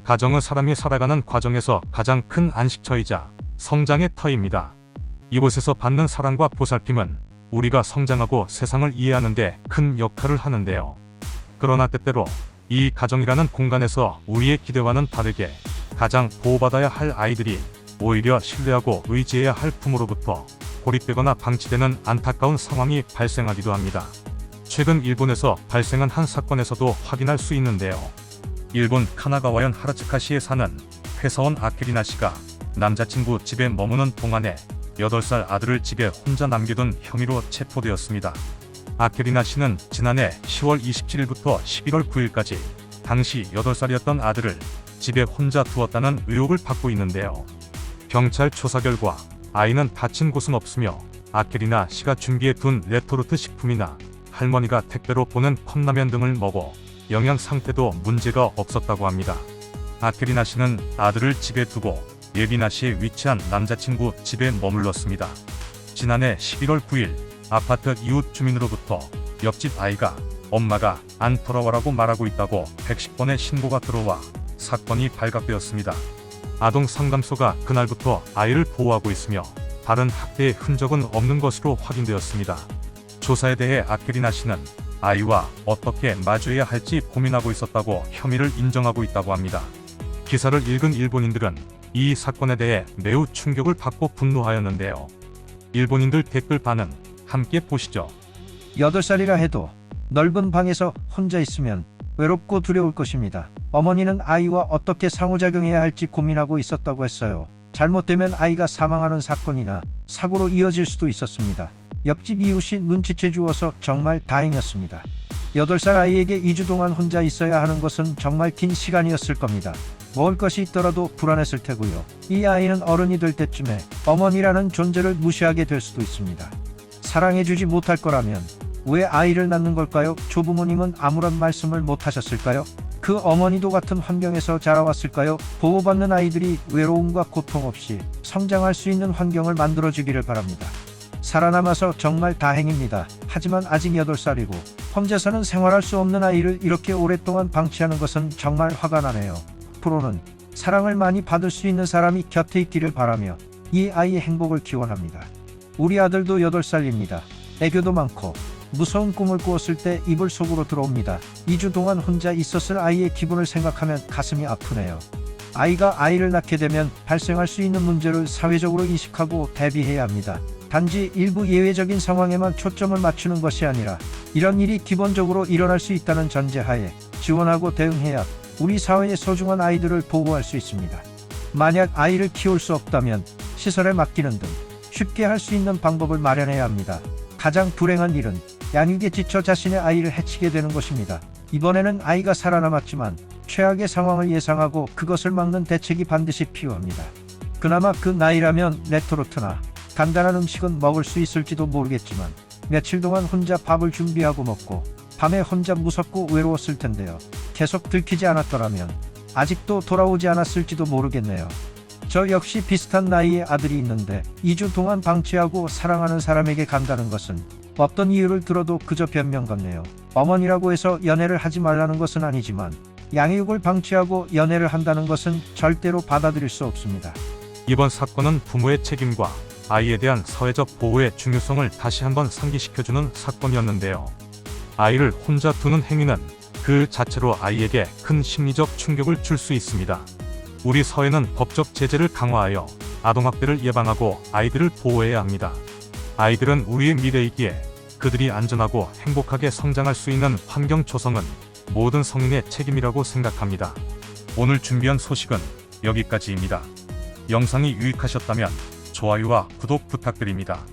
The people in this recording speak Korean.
가정은 사람이 살아가는 과정에서 가장 큰 안식처이자 성장의 터입니다. 이곳에서 받는 사랑과 보살핌은 우리가 성장하고 세상을 이해하는 데 큰 역할을 하는데요. 그러나 때때로 이 가정이라는 공간에서 우리의 기대와는 다르게 가장 보호받아야 할 아이들이 오히려 신뢰하고 의지해야 할 부모로부터 고립되거나 방치되는 안타까운 상황이 발생하기도 합니다. 최근 일본에서 발생한 한 사건에서도 확인할 수 있는데요. 일본 카나가와현 하라츠카시에 사는 회사원 아케리나 씨가 남자친구 집에 머무는 동안에 8살 아들을 집에 혼자 남겨둔 혐의로 체포되었습니다. 아케리나 씨는 지난해 10월 27일부터 11월 9일까지 당시 8살이었던 아들을 집에 혼자 두었다는 의혹을 받고 있는데요. 경찰 조사 결과 아이는 다친 곳은 없으며 아케리나 씨가 준비해 둔 레토르트 식품이나 할머니가 택배로 보낸 컵라면 등을 먹어 영양 상태도 문제가 없었다고 합니다. 아케리나 씨는 아들을 집에 두고 예비나시에 위치한 남자친구 집에 머물렀습니다. 지난해 11월 9일 아파트 이웃 주민으로부터 옆집 아이가 엄마가 안 돌아와라고 말하고 있다고 110번의 신고가 들어와 사건이 발각되었습니다. 아동 상담소가 그날부터 아이를 보호하고 있으며 다른 학대의 흔적은 없는 것으로 확인되었습니다. 조사에 대해 아케리나 씨는 아이와 어떻게 마주해야 할지 고민하고 있었다고 혐의를 인정하고 있다고 합니다. 기사를 읽은 일본인들은 이 사건에 대해 매우 충격을 받고 분노하였는데요. 일본인들 댓글 반응 함께 보시죠. 8살이라 해도 넓은 방에서 혼자 있으면 외롭고 두려울 것입니다. 어머니는 아이와 어떻게 상호작용해야 할지 고민하고 있었다고 했어요. 잘못되면 아이가 사망하는 사건이나 사고로 이어질 수도 있었습니다. 옆집 이웃이 눈치채 주어서 정말 다행이었습니다. 8살 아이에게 2주 동안 혼자 있어야 하는 것은 정말 긴 시간이었을 겁니다. 먹을 것이 있더라도 불안했을 테고요. 이 아이는 어른이 될 때쯤에 어머니라는 존재를 무시하게 될 수도 있습니다. 사랑해주지 못할 거라면 왜 아이를 낳는 걸까요? 조부모님은 아무런 말씀을 못 하셨을까요? 그 어머니도 같은 환경에서 자라왔을까요? 보호받는 아이들이 외로움과 고통 없이 성장할 수 있는 환경을 만들어주기를 바랍니다. 살아남아서 정말 다행입니다. 하지만 아직 8살이고 혼자서는 생활할 수 없는 아이를 이렇게 오랫동안 방치하는 것은 정말 화가 나네요. 프로는 사랑을 많이 받을 수 있는 사람이 곁에 있기를 바라며 이 아이의 행복을 기원합니다. 우리 아들도 8살입니다. 애교도 많고 무서운 꿈을 꾸었을 때 이불 속으로 들어옵니다. 2주 동안 혼자 있었을 아이의 기분을 생각하면 가슴이 아프네요. 아이가 아이를 낳게 되면 발생할 수 있는 문제를 사회적으로 인식하고 대비해야 합니다. 단지 일부 예외적인 상황에만 초점을 맞추는 것이 아니라 이런 일이 기본적으로 일어날 수 있다는 전제하에 지원하고 대응해야 우리 사회의 소중한 아이들을 보호할 수 있습니다. 만약 아이를 키울 수 없다면 시설에 맡기는 등 쉽게 할 수 있는 방법을 마련해야 합니다. 가장 불행한 일은 양육에 지쳐 자신의 아이를 해치게 되는 것입니다. 이번에는 아이가 살아남았지만 최악의 상황을 예상하고 그것을 막는 대책이 반드시 필요합니다. 그나마 그 나이라면 레토르트나 간단한 음식은 먹을 수 있을지도 모르겠지만 며칠 동안 혼자 밥을 준비하고 먹고 밤에 혼자 무섭고 외로웠을 텐데요. 계속 들키지 않았더라면 아직도 돌아오지 않았을지도 모르겠네요. 저 역시 비슷한 나이의 아들이 있는데 2주 동안 방치하고 사랑하는 사람에게 간다는 것은 어떤 이유를 들어도 그저 변명 같네요. 어머니라고 해서 연애를 하지 말라는 것은 아니지만 양육을 방치하고 연애를 한다는 것은 절대로 받아들일 수 없습니다. 이번 사건은 부모의 책임과 아이에 대한 사회적 보호의 중요성을 다시 한번 상기시켜주는 사건이었는데요. 아이를 혼자 두는 행위는 그 자체로 아이에게 큰 심리적 충격을 줄 수 있습니다. 우리 사회는 법적 제재를 강화하여 아동학대를 예방하고 아이들을 보호해야 합니다. 아이들은 우리의 미래이기에 그들이 안전하고 행복하게 성장할 수 있는 환경 조성은 모든 성인의 책임이라고 생각합니다. 오늘 준비한 소식은 여기까지입니다. 영상이 유익하셨다면 좋아요와 구독 부탁드립니다.